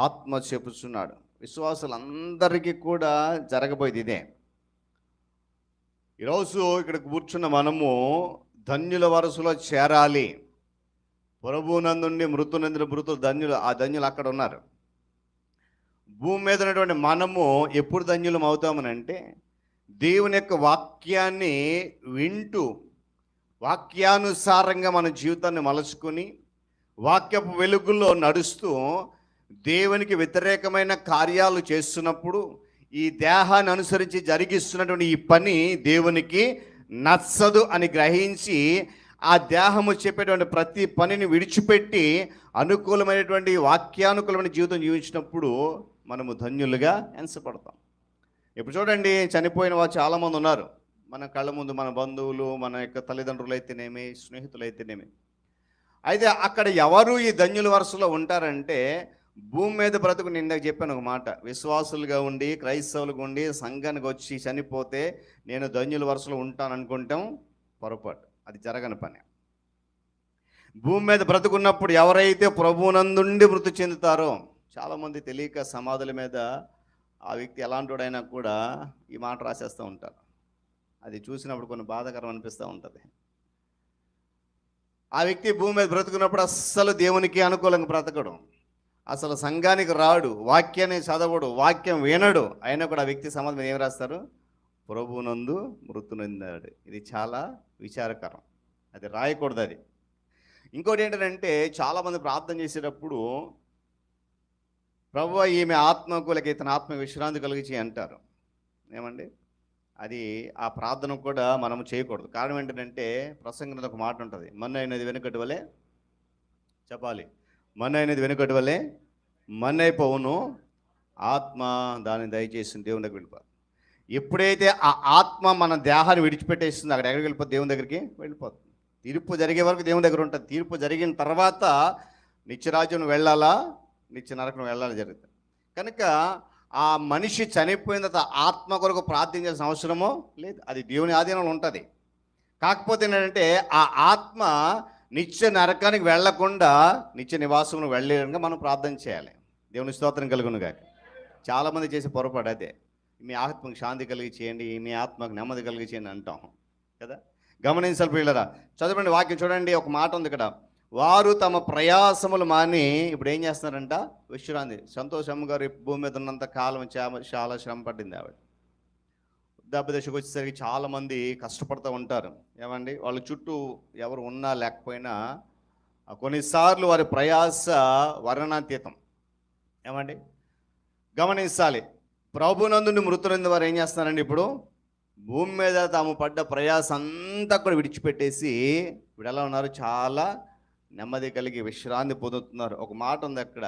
ఆత్మ చెప్పుచున్నాడు. విశ్వాసులందరికీ కూడా జరగబోయేది ఇదే. ఈరోజు ఇక్కడ కూర్చున్న మనము ధన్యుల వరుసలో చేరాలి. ప్రభువునందుండి మృతునందున మృతులు ధన్యులు, ఆ ధన్యులు అక్కడ ఉన్నారు. భూమి మీద ఉన్నటువంటి మనము ఎప్పుడు ధన్యులం అవుతామనంటే, దేవుని యొక్క వాక్యాన్ని వింటూ వాక్యానుసారంగా మన జీవితాన్ని మలుచుకొని వాక్యపు వెలుగుల్లో నడుస్తూ దేవునికి వ్యతిరేకమైన కార్యాలు చేస్తున్నప్పుడు ఈ దేహాన్ని అనుసరించి జరిగిస్తున్నటువంటి ఈ పని దేవునికి నచ్చదు అని గ్రహించి ఆ దేహము చెప్పేటువంటి ప్రతి పనిని విడిచిపెట్టి అనుకూలమైనటువంటి వాక్యానుకూలమైన జీవితం జీవించినప్పుడు మనము ధన్యులుగా ఎంచబడతాం. ఇప్పుడు చూడండి, చనిపోయిన వారు చాలామంది ఉన్నారు మన కళ్ళ ముందు. మన బంధువులు, మన యొక్క తల్లిదండ్రులు అయితేనేమి, స్నేహితులు అయితేనేమి. అయితే అక్కడ ఎవరు ఈ ధన్యుల వరుసలో ఉంటారంటే, భూమి మీద బ్రతుకు, నిందాక చెప్పాను ఒక మాట, విశ్వాసులుగా ఉండి క్రైస్తవులుగా ఉండి సంఘానికి వచ్చి చనిపోతే నేను ధన్యుల వరుసలో ఉంటాను అనుకుంటాం పొరపాటు. అది జరగని పని. భూమి మీద బ్రతుకున్నప్పుడు ఎవరైతే ప్రభువునందుండి మృతి చెందుతారో, చాలామంది తెలియక సమాధుల మీద ఆ వ్యక్తి ఎలాంటివాడైనా కూడా ఈ మాట రాసేస్తూ ఉంటారు. అది చూసినప్పుడు కొన్ని బాధాకరం అనిపిస్తూ ఉంటుంది. ఆ వ్యక్తి భూమి మీద బ్రతుకున్నప్పుడు అస్సలు దేవునికి అనుకూలంగా బ్రతకడం, అసలు సంఘానికి రాడు, వాక్యాన్ని చదవడు, వాక్యం వినడు, అయినా కూడా ఆ వ్యక్తి సమాధి మీద ఏం రాస్తారు? ప్రభువునందు మృతి నొందాడు. ఇది చాలా విచారకరం, అది రాయకూడదు. అది ఇంకోటి ఏంటంటే, చాలామంది ప్రార్థన చేసేటప్పుడు ప్రభువా ఈమె ఆత్మకు లేక ఇతని ఆత్మ విశ్రాంతి కలిగించి అంటారు. ఏమండి, అది ఆ ప్రార్థన కూడా మనం చేయకూడదు. కారణం ఏంటంటే, ప్రసంగంలో ఒక మాట ఉంటుంది, మన్నైనది వెనుకటి వలె చెప్పాలి, మన్నైనది వెనుకటి వలె మన్నైపోవును, ఆత్మ దాన్ని దయచేసి దేవుని దగ్గర వెళ్ళిపోతుంది. ఎప్పుడైతే ఆ ఆత్మ మన దేహాన్ని విడిచిపెట్టేస్తుంది, అక్కడ ఎక్కడికి వెళ్ళిపోతుంది? దేవుని దగ్గరికి వెళ్ళిపోతుంది. తీర్పు జరిగే వరకు దేవుని దగ్గర ఉంటుంది. తీర్పు జరిగిన తర్వాత నిత్యరాజ్యం వెళ్ళాలా, నిత్య నరకం వెళ్ళాలి జరుగుతుంది. కనుక ఆ మనిషి చనిపోయిన తర్వాత ఆత్మ కొరకు ప్రార్థించాల్సిన అవసరమో లేదు, అది దేవుని ఆధీనంలో ఉంటుంది. కాకపోతే ఏంటంటే, ఆ ఆత్మ నిత్య నరకానికి వెళ్లకుండా నిత్య నివాసంలో వెళ్ళేలాగా మనం ప్రార్థన చేయాలి. దేవుని స్తోత్రం కలుగును గాక. చాలామంది చేసే పొరపాటు అదే, మీ ఆత్మకు శాంతి కలిగి చేయండి, మీ ఆత్మకు నెమ్మది కలిగి చేయండి అంటాం కదా. గమనించాలి పిల్లరా, చదవండి వాక్యం చూడండి. ఒక మాట ఉంది ఇక్కడ, వారు తమ ప్రయాసములు మాని ఇప్పుడు ఏం చేస్తున్నారంట? విశ్రాంతి. సంతోషమ్మ గారు భూమి మీద ఉన్నంత కాలం చాలా శ్రమ పడింది. ఆవిడ వృద్ధాప్య దశకు వచ్చేసరికి చాలామంది కష్టపడుతూ ఉంటారు. ఏమండి, వాళ్ళ చుట్టూ ఎవరు ఉన్నా లేకపోయినా కొన్నిసార్లు వారి ప్రయాస వర్ణనాతీతం. ఏమండి, గమనించాలి. ప్రభునందుని మృతులందు వారు ఏం చేస్తున్నారండి? ఇప్పుడు భూమి మీద తాము పడ్డ ప్రయాస అంతా కూడా విడిచిపెట్టేసి ఇప్పుడు ఎలా ఉన్నారు? చాలా నెమ్మది కలిగి విశ్రాంతి పొందుతున్నారు. ఒక మాట ఉంది అక్కడ,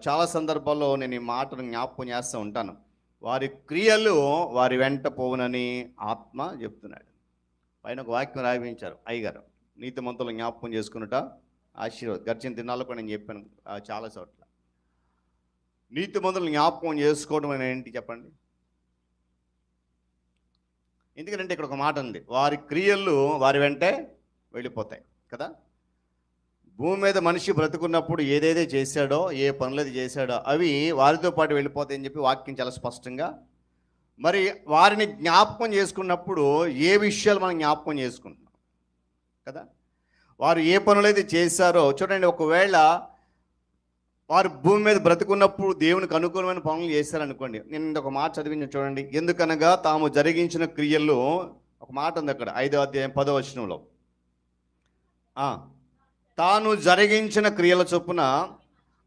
చాలా సందర్భాల్లో నేను ఈ మాటను జ్ఞాపకం చేస్తూ ఉంటాను. వారి క్రియలు వారి వెంట పోవునని ఆత్మ చెప్తున్నాడు. పైన ఒక వాక్యం రాయించారు అయ్యగారు, నీతిమంతులు జ్ఞాపకం చేసుకున్నట ఆశీర్వాదం. గడిచిన దినాల్లో కూడా నేను చెప్పాను చాలా చోట్ల. నీతిమంతులు జ్ఞాపకం చేసుకోవడం అని ఏంటి చెప్పండి? ఎందుకంటే ఇక్కడ ఒక మాట ఉంది, వారి క్రియలు వారి వెంటే వెళ్ళిపోతాయి కదా. భూమి మీద మనిషి బ్రతుకున్నప్పుడు ఏదైతే చేశాడో, ఏ పనులది చేశాడో అవి వారితో పాటు వెళ్ళిపోతాయని చెప్పి వాక్యం చాలా స్పష్టంగా. మరి వారిని జ్ఞాపకం చేసుకున్నప్పుడు ఏ విషయాలు మనం జ్ఞాపకం చేసుకుంటున్నాం కదా. వారు ఏ పనులైతే చేశారో చూడండి, ఒకవేళ వారు భూమి మీద బ్రతుకున్నప్పుడు దేవునికి అనుకూలమైన పనులు చేశారనుకోండి. నేను ఒక మాట చదివించి చూడండి, ఎందుకనగా తాము జరిగించిన క్రియల్లో ఒక మాట ఉంది అక్కడ 5వ అధ్యాయం 10వ వచనంలో, తాను జరిగించిన క్రియల చొప్పున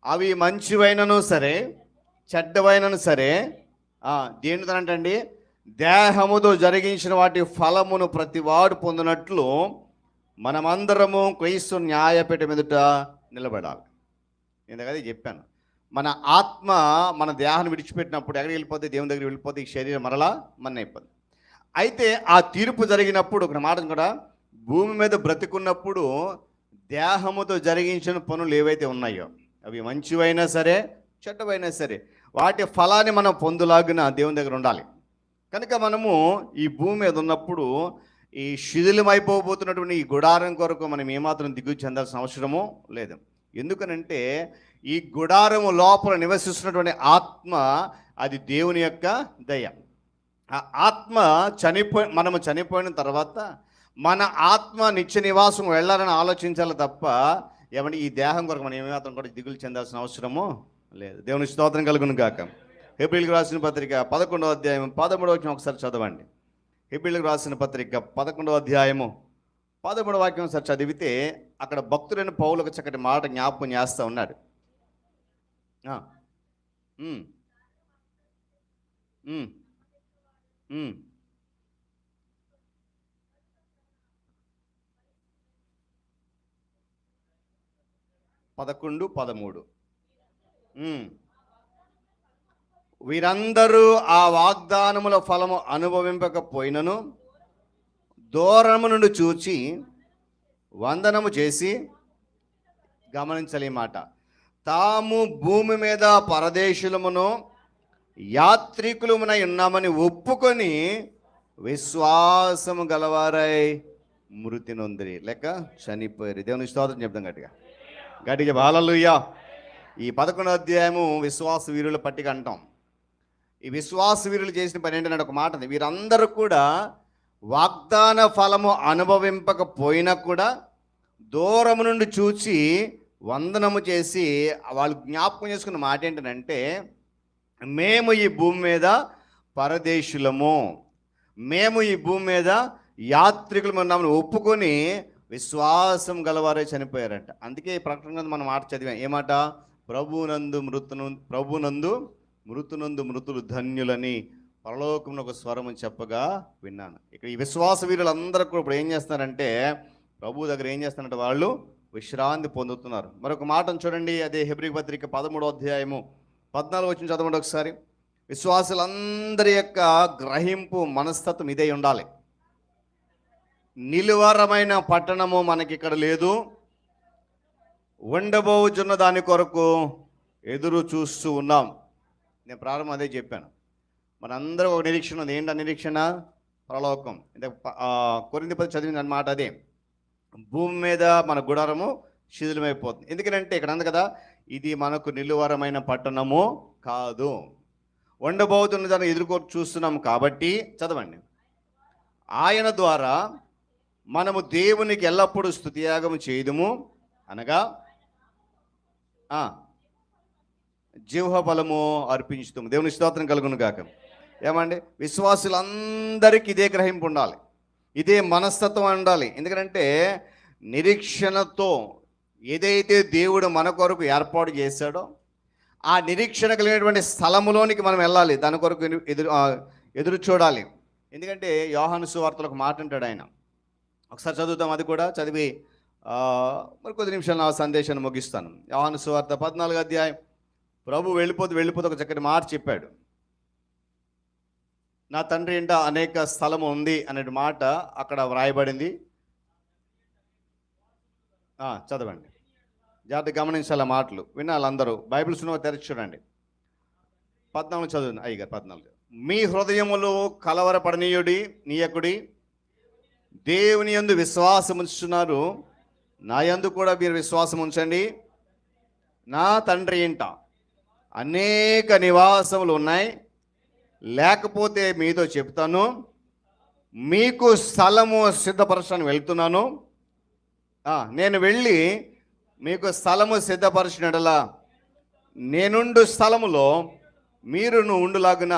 అవి మంచివైనను సరే చెడ్డవైనను సరే దేనితోనంటండి, దేహముతో జరిగించిన వాటి ఫలమును ప్రతివాడు పొందినట్లు మనమందరము క్రీస్తు న్యాయపీఠ మీదట నిలబడాలి. ఎందుకది చెప్పాను, మన ఆత్మ మన దేహాన్ని విడిచిపెట్టినప్పుడు ఎక్కడికి వెళ్ళిపోతే? దేవుని దగ్గర వెళ్ళిపోతే ఈ శరీరం మరలా అయిపోతుంది. అయితే ఆ తీర్పు జరిగినప్పుడు ఒక మాట కూడా, భూమి మీద బ్రతికున్నప్పుడు దేహముతో జరిగించిన పనులు ఏవైతే ఉన్నాయో అవి మంచివైనా సరే చెడ్డవైనా సరే వాటి ఫలాన్ని మనం పొందులాగిన దేవుని దగ్గర ఉండాలి. కనుక మనము ఈ భూమి మీద ఉన్నప్పుడు ఈ శిథిలమైపోబోతున్నటువంటి ఈ గుడారం కొరకు మనం ఏమాత్రం దిగులు చెందాల్సిన అవసరమూ లేదు. ఎందుకనంటే ఈ గుడారము లోపల నివసిస్తున్నటువంటి ఆత్మ అది దేవుని యొక్క దయ. ఆ ఆత్మ మనము చనిపోయిన తర్వాత మన ఆత్మ నిత్య నివాసం వెళ్ళాలని ఆలోచించాలి తప్ప ఏమంటే ఈ దేహం కొరకు మనం ఏమాత్రం కూడా దిగులు చెందాల్సిన అవసరము లేదు. దేవుని స్తోత్రం కలుగును గాక. హెబ్రీయులకు రాసిన పత్రిక 11వ అధ్యాయం 13వ వాక్యం ఒకసారి చదవండి. హెబ్రీయులకు రాసిన పత్రిక 11వ అధ్యాయము 13వ వాక్యం ఒకసారి చదివితే అక్కడ భక్తుడైన పౌలుకు చక్కటి మాట జ్ఞాపకం చేస్తూ ఉన్నాడు. పదకొండు 13 వీరందరూ ఆ వాగ్దానముల ఫలము అనుభవింపకపోయినను దూరము నుండి చూచి వందనము చేసి, గమనించాలి ఈ మాట, తాము భూమి మీద పరదేశులమును యాత్రికులమునై ఉన్నామని ఒప్పుకొని విశ్వాసము గలవారై మృతి నొందిరి లేక చనిపోయారు. దేవుని స్తోత్రం చెప్తాం గట్టిగా హల్లెలూయా. ఈ 11వ అధ్యాయము విశ్వాస వీరుల పట్టిక అంటాం. ఈ విశ్వాస వీరులు చేసిన పని ఏంటంటే ఒక మాట, వీరందరూ కూడా వాగ్దాన ఫలము అనుభవింపకపోయినా కూడా దూరము నుండి చూచి వందనము చేసి వాళ్ళు జ్ఞాపకం చేసుకున్న మాట ఏంటంటే, మేము ఈ భూమి మీద పరదేశులము, మేము ఈ భూమి మీద యాత్రికులము ఉన్నామని ఒప్పుకొని విశ్వాసం గలవారే చనిపోయారంట. అందుకే ఈ ప్రకటన మనం మాట చదివాం. ఏమాట? ప్రభునందు మృతులు ధన్యులని పరలోకంలో ఒక స్వరము చెప్పగా విన్నాను. ఇక్కడ ఈ విశ్వాస వీరులందరూ కూడా ఇప్పుడు ఏం చేస్తున్నారంటే, ప్రభు దగ్గర ఏం చేస్తున్నారంటే వాళ్ళు విశ్రాంతి పొందుతున్నారు. మరొక మాటను చూడండి, అదే హెబ్రీ పత్రిక 13వ అధ్యాయము 14 వచనం చదవండి ఒకసారి. విశ్వాసులందరి యొక్క గ్రహింపు మనస్తత్వం ఇదే ఉండాలి. నిలువరమైన పట్టణము మనకి ఇక్కడ లేదు, ఉండబోచున్న దాని కొరకు ఎదురు చూస్తూ ఉన్నాం. నేను ప్రారంభం అదే చెప్పాను. మనందరూ ఒక నిరీక్షణ ఉంది. ఏంటి నిరీక్షణ? పరలోకం. కొరింథీ పత్రిక చదివిన అన్నమాట అదే. భూమి మీద మన గుడారము శిథిలమైపోతుంది. ఎందుకంటే ఇక్కడ అంది కదా, ఇది మనకు నిలువరమైన పట్టణము కాదు, ఉండబోతున్న దాన్ని ఎదుర్కొని చూస్తున్నాం కాబట్టి, చదవండి, ఆయన ద్వారా మనము దేవునికి ఎల్లప్పుడూ స్తుతియాగము చేయుదుము, అనగా జీవ ఫలము అర్పించుతాము. దేవుని స్తోత్రం కలుగును గాక. ఏమండి, విశ్వాసులందరికీ ఇదే గ్రహింపు ఉండాలి, ఇదే మనస్తత్వం ఉండాలి. ఎందుకంటే నిరీక్షణతో ఏదైతే దేవుడు మన కొరకు ఏర్పాటు చేశాడో ఆ నిరీక్షణ కలిగినటువంటి స్థలములోనికి మనం వెళ్ళాలి, దాని కొరకు ఎదురు చూడాలి. ఎందుకంటే యోహాను సువార్తలో ఒక మాట అంటాడు ఆయన, ఒకసారి చదువుతాం, అది కూడా చదివి మరి కొద్ది నిమిషాలు నా సందేశాన్ని ముగిస్తాను. యోహాను సువార్త 14వ అధ్యాయం. ప్రభు వెళ్ళిపోతూ ఒక చక్కటి మాట చెప్పాడు. నా తండ్రి ఇంట అనేక స్థలము ఉంది అనే మాట అక్కడ వ్రాయబడింది. చదవండి, జాగ్రత్త గమనించాల మాటలు వినాలి అందరూ. బైబిల్స్ తెరచి చూడండి. 14 చదువు అయ్యగారు. 14, మీ హృదయములు కలవరపడనీయకుడి, దేవుని యందు విశ్వాసం ఉంచుతున్నారు, నా యందు కూడా మీరు విశ్వాసం ఉంచండి. నా తండ్రి ఇంట అనేక నివాసములు ఉన్నాయి, లేకపోతే మీతో చెప్తాను, మీకు స్థలము సిద్ధపరచడానికి వెళ్తున్నాను. నేను వెళ్ళి మీకు స్థలము సిద్ధపరచినట్లా నేనుండు స్థలములో మీరును ఉండులాగున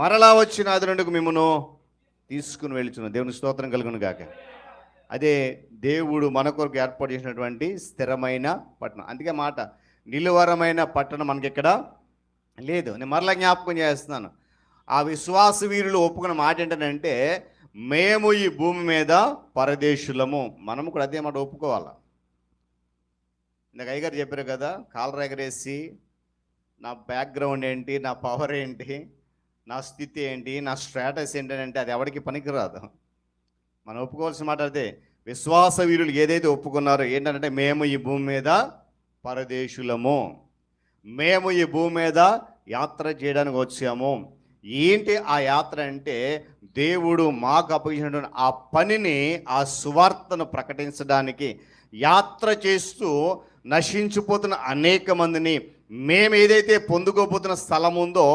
మరలా వచ్చిన అది నుండి మిమ్మను తీసుకుని వెళ్తున్నాను. దేవుని స్తోత్రం కలుగును గాక. అదే దేవుడు మన కొరకు ఏర్పాటు చేసినటువంటి స్థిరమైన పట్టణం. అందుకే మాట, నిలువరమైన పట్టణం మనకి ఇక్కడ లేదు. నేను మరలా జ్ఞాపకం చేస్తున్నాను, ఆ విశ్వాస వీరులు ఒప్పుకున్న మాట ఏంటంటే, మేము ఈ భూమి మీద పరదేశులము. మనము కూడా అదే మాట ఒప్పుకోవాలి. ఇందాక అయ్యగారు చెప్పారు కదా, కాలర్ ఎగరేసి నా బ్యాక్గ్రౌండ్ ఏంటి, నా పవర్ ఏంటి, నా స్థితి ఏంటి, నా స్టేటస్ ఏంటంటే అది ఎవరికి పనికిరాదు. మనం ఒప్పుకోవాల్సిన మాట అదే. విశ్వాస వీరులు ఏదైతే ఒప్పుకున్నారో ఏంటంటే, మేము ఈ భూమి మీద పరదేశులము, మేము ఈ భూమి మీద యాత్ర చేయడానికి వచ్చాము. ఏంటి ఆ యాత్ర అంటే, దేవుడు మాకు అప్పగించినటువంటి ఆ పనిని, ఆ సువార్తను ప్రకటించడానికి యాత్ర చేస్తూ నశించిపోతున్న అనేక మందిని మేము ఏదైతే పొందుకోబోతున్న స్థలం ఉందో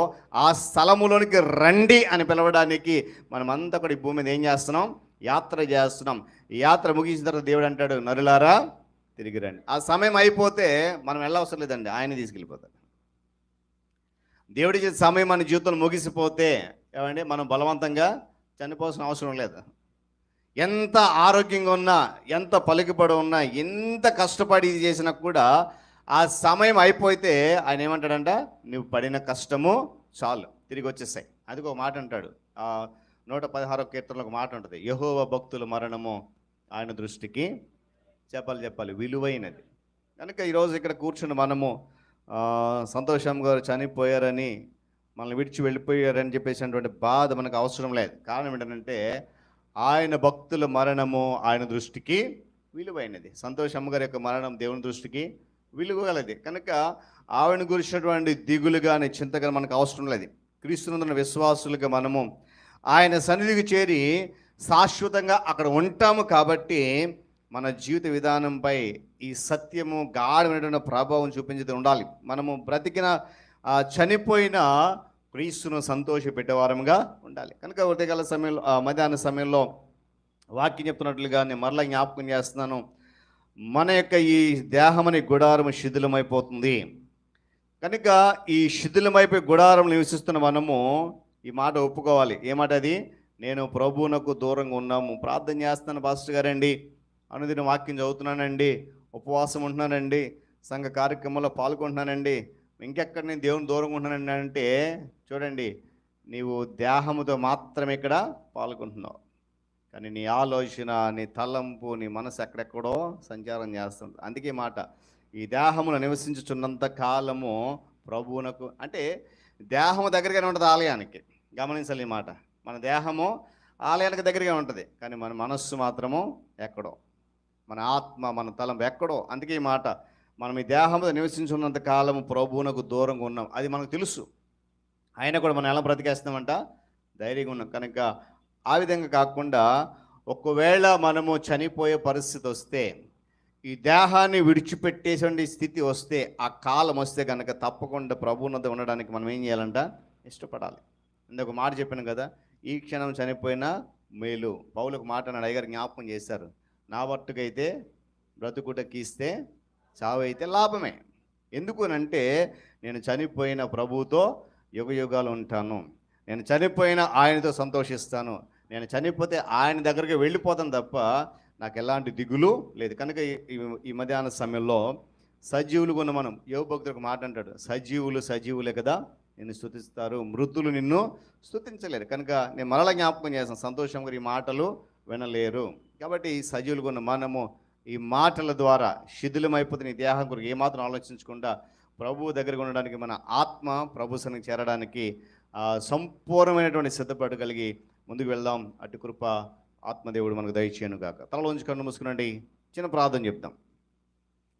ఆ స్థలములోనికి రండి అని పిలవడానికి మనమంతా కూడా ఈ భూమి మీద ఏం చేస్తున్నాం? యాత్ర చేస్తున్నాం. ఈ యాత్ర ముగించిన తర్వాత దేవుడు అంటాడు, నరులారా తిరిగి రండి. ఆ సమయం అయిపోతే మనం వెళ్ళవసరం లేదండి, ఆయన తీసుకెళ్ళిపోతాడు. దేవుడి సమయం మన జీవితంలో ముగిసిపోతే ఏమండి మనం బలవంతంగా చనిపోవాల్సిన అవసరం లేదు. ఎంత ఆరోగ్యంగా ఉన్నా, ఎంత పలుకుబడి ఉన్నా, ఎంత కష్టపడి ఇది చేసినా కూడా ఆ సమయం అయిపోతే ఆయన ఏమంటాడంట, నువ్వు పడిన కష్టము చాలు, తిరిగి వచ్చేసాయి. అది ఒక మాట అంటాడు. 116వ కీర్తనలో ఒక మాట ఉంటుంది, యెహోవా భక్తుల మరణము ఆయన దృష్టికి చెప్పాలి విలువైనది. కనుక ఈరోజు ఇక్కడ కూర్చుని మనము సంతోషం గారు చనిపోయారని, మనల్ని విడిచి వెళ్ళిపోయారని చెప్పేసినటువంటి బాధ మనకు అవసరం లేదు. కారణం ఏంటంటే ఆయన భక్తుల మరణము ఆయన దృష్టికి విలువైనది. సంతోషమ్మ గారి యొక్క మరణం దేవుని దృష్టికి విలువగలది. కనుక ఆవిడని గురించినటువంటి దిగులు కానీ చింత కానీ మనకు అవసరం లేదు. క్రీస్తునందున్న విశ్వాసులుగా మనము ఆయన సన్నిధికి చేరి శాశ్వతంగా అక్కడ ఉంటాము కాబట్టి మన జీవిత విధానంపై ఈ సత్యము గాఢమైనటువంటి ప్రభావం చూపించేది ఉండాలి. మనము బ్రతికిన చనిపోయిన క్రీస్తును సంతోషపెట్టేవారంగా ఉండాలి. కనుక ఉదయకాల సమయంలో మధ్యాహ్న సమయంలో వాక్యం చెప్తున్నట్లుగా నేను మరలా జ్ఞాపకం చేస్తున్నాను, మన యొక్క ఈ దేహమని గుడారం శిథిలమైపోతుంది. కనుక ఈ శిథిలమైపోయి గుడారం నివసిస్తున్న మనము ఈ మాట ఒప్పుకోవాలి. ఏ మాట అది? నేను ప్రభువునకు దూరంగా ఉన్నాము. ప్రార్థన చేస్తున్నాను పాస్టర్ గారండి, అనుదిన వాక్యం చదువుతున్నానండి, ఉపవాసం ఉంటున్నానండి, సంఘ కార్యక్రమంలో పాల్గొంటున్నానండి, ఇంకెక్కడ నేను దేవుని దూరంగా ఉంటున్నానండి అంటే చూడండి, నీవు దేహముతో మాత్రమే ఇక్కడ పాల్గొంటున్నావు, కానీ నీ ఆలోచన, నీ తలంపు, నీ మనసు ఎక్కడెక్కడో సంచారం చేస్తుంది. అందుకే మాట, ఈ దేహమును నివసించుచున్నంత కాలము ప్రభువునకు, అంటే దేహము దగ్గరగానే ఉంటుంది ఆలయానికి. గమనించాలి ఈ మాట, మన దేహము ఆలయానికి దగ్గరగా ఉంటుంది, కానీ మన మనస్సు మాత్రము ఎక్కడో, మన ఆత్మ, మన తలంపు ఎక్కడో. అందుకే ఈ మాట, మనం ఈ దేహంలో నివసించున్నంత కాలము ప్రభువునకు దూరంగా ఉన్నాం. అది మనకు తెలుసు. ఆయన కూడా మనం ఎలా బ్రతికేస్తామంట? ధైర్యంగా ఉన్నాం. కనుక ఆ విధంగా కాకుండా ఒకవేళ మనము చనిపోయే పరిస్థితి వస్తే, ఈ దేహాన్ని విడిచిపెట్టేసే స్థితి వస్తే, ఆ కాలం వస్తే కనుక తప్పకుండా ప్రభువునొద్ద ఉండడానికి మనం ఏం చేయాలంట? ఇష్టపడాలి. ఇంకొక మాట చెప్పాను కదా, ఈ క్షణం చనిపోయినా మేలు. పౌలకు మాట అన్నాడు, అయ్యగారు జ్ఞాపకం చేశారు, నా మట్టుకైతే బ్రతుకుటకి ఇస్తే చావు అయితే లాభమే. ఎందుకు అంటే నేను చనిపోయిన ప్రభువుతో యుగ యుగాలు ఉంటాను, నేను చనిపోయిన ఆయనతో సంతోషిస్తాను, నేను చనిపోతే ఆయన దగ్గరికి వెళ్ళిపోతాను తప్ప నాకు ఎలాంటి దిగులు లేదు. కనుక ఈ మధ్యాహ్న సమయంలో సజీవులు ఉన్న మనం, యోబు భక్తుడు ఒక మాట అంటాడు, సజీవులే కదా నిన్ను స్తుతిస్తారు, మృతులు నిన్ను స్తుతించలేరు. కనుక నేను మరలా జ్ఞాపకం చేస్తాను, సంతోషం గారు ఈ మాటలు వినలేరు. కాబట్టి ఈ సజీవులుగా ఉన్న మనము ఈ మాటల ద్వారా శిథిలమైపోతున్న ఈ దేహం గురించి ఏమాత్రం ఆలోచించకుండా ప్రభువు దగ్గరగా ఉండడానికి, మన ఆత్మ ప్రభు సన్నిధికి చేరడానికి సంపూర్ణమైనటువంటి సిద్ధపాటు కలిగి ముందుకు వెళ్దాం. అటు కృప ఆత్మదేవుడు మనకు దయచేయను గాక. తలలోంచి కన్ను మూసుకునండి, చిన్న ప్రార్థన చెప్తాం.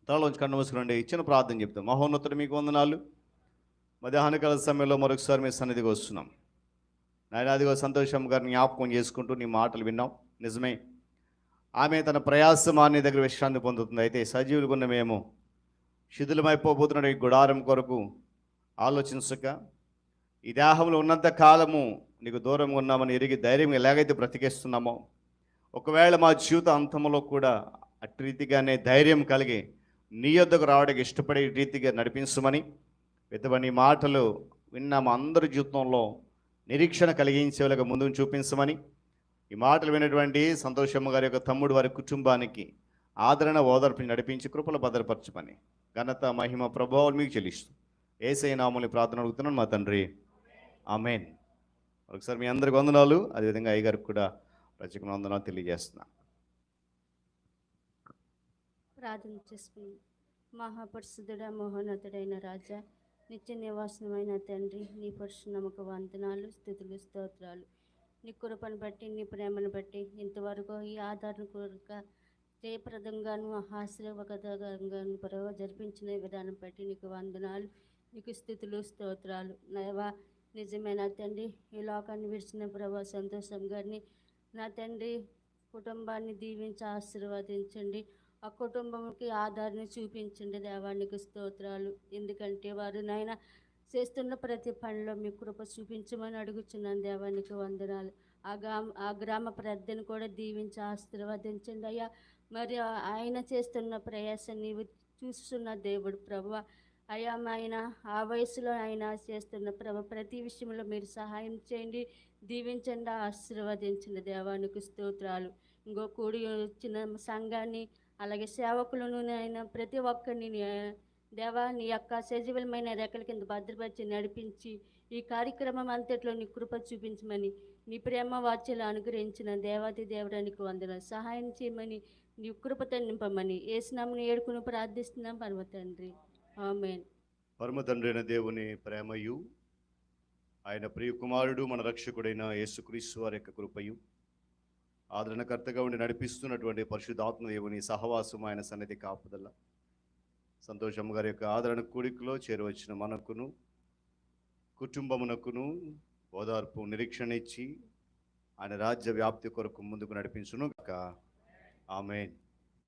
తలలోంచి కన్ను మూసుకునండి, చిన్న ప్రార్థన చెప్తాం. మహోన్నతుడు మీకు వందనాలు. మధ్యాహ్నకాల సమయంలో మరొకసారి మీ సన్నిధికి వస్తున్నాం నాయన. అదిగో సంతోషం గారిని జ్ఞాపకం చేసుకుంటూ నీ మాటలు విన్నాం. నిజమే, ఆమె తన ప్రయాసమాన్ని దగ్గర విశ్రాంతి పొందుతుంది. అయితే సజీవులుగున్న మేము శిథిలమైపోతున్న ఈ గుడారం కొరకు ఆలోచించక, ఈ దేహంలో ఉన్నంత కాలము నీకు దూరంగా ఉన్నామని ఎరిగి ధైర్యం ఎలాగైతే బ్రతికేస్తున్నామో, ఒకవేళ మా జీవిత అంతంలో కూడా అటు రీతిగానే ధైర్యం కలిగి నీ యొద్దకు రావడానికి ఇష్టపడే రీతిగా నడిపించమని, విధవని మాటలు విన్న మా అందరి జీవితంలో నిరీక్షణ కలిగించేలాగా ముందుకు చూపించమని, ఈ మాటలు వినటువంటి సంతోషమ్మ గారి యొక్క తమ్ముడు వారి కుటుంబానికి ఆదరణ ఓదార్పు నడిపించి కృపలు భద్రపరచమని ఘనత మహిమ ప్రభావాలు మీకు చెల్లిస్తూ యేసయ్య నామములో ప్రార్థన అడుగుతున్నాను మా తండ్రి, ఆమేన్. ఒకసారి మీ అందరికి వందనాలు. అదేవిధంగా అయ్యగారికి కూడా ప్రత్యేకమైన వందనాలు తెలియజేస్తున్నా. ప్రార్థన చేసుకుని, మహాపరిశుద్ధుడ మహోన్నతుడైన రాజా, నిత్య నివాసమైన తండ్రి, నీ పరిశుద్ధముకు వందనాలు, స్తుతులు, స్తోత్రాలు. నీ కృపను బట్టి, నీ ప్రేమను బట్టి ఇంతవరకు ఈ ఆధారణ కొరక జయప్రదంగాను ఆశీర్వాదకరంగాను ప్రభావ జరిపించిన విధానం బట్టి నీకు వందనాలు, నీకు స్థుతులు, స్తోత్రాలు. నయవా నిజమైన తండ్రి, ఈ లోకాన్ని విడిచిన ప్రభావ సంతోషం గారిని, నా తండ్రి కుటుంబాన్ని దీవించి ఆశీర్వదించండి. ఆ కుటుంబంకి ఆదరణ చూపించండి దేవానికి స్తోత్రాలు. ఎందుకంటే వారు నాయన చేస్తున్న ప్రతి పనిలో మీ కృప చూపించమని అడుగుచున్నాను దేవానికి వందనాలు. ఆ గ్రామ పెద్దను కూడా దీవించి ఆశీర్వదించండి అయ్యా. మరి ఆయన చేస్తున్న ప్రయాస నీవు చూస్తున్న దేవుడు ప్రభువా. అయ్యా ఆయన ఆ వయసులో ఆయన చేస్తున్న ప్రతి విషయంలో మీరు సహాయం చేయండి, దీవించండి, ఆశీర్వదించండి దేవానికి స్తోత్రాలు. ఇంకో కూడి వచ్చిన సంఘాన్ని అలాగే సేవకులను ఆయన ప్రతి ఒక్కరిని దేవా నీ యొక్క సజీవమైన రెక్కల కింద భద్రపరిచి నడిపించి ఈ కార్యక్రమం అంతట్లో నీ కృప చూపించమని, నీ ప్రేమ వాత్సల్యం అనుగ్రహించిన దేవాది దేవుడానికి వందనాలు. సహాయం చేయమని, నీ కృపతో నింపమని యేసునామమున ఏడుకుని ప్రార్థిస్తున్నాం పరమ తండ్రి, ఆమేన్. పరమ తండ్రి అయిన దేవుని ప్రేమయు, ఆయన ప్రియకుమారుడు మన రక్షకుడైన యేసుక్రీస్తు వారి యొక్క కృపయు, ఆదరణకర్తగా ఉండి నడిపిస్తున్నటువంటి పరిశుద్ధాత్మ దేవుని సహవాసం, ఆయన సన్నిధి కాపుదల, సంతోషం గారి యొక్క ఆదరణ కూడికలో చేరవచ్చిన మనకును కుటుంబమునకును ఓదార్పు నిరీక్షణ ఇచ్చి ఆయన రాజ్య వ్యాప్తి కొరకు ముందుకు నడిపించును గాక. ఆమేన్.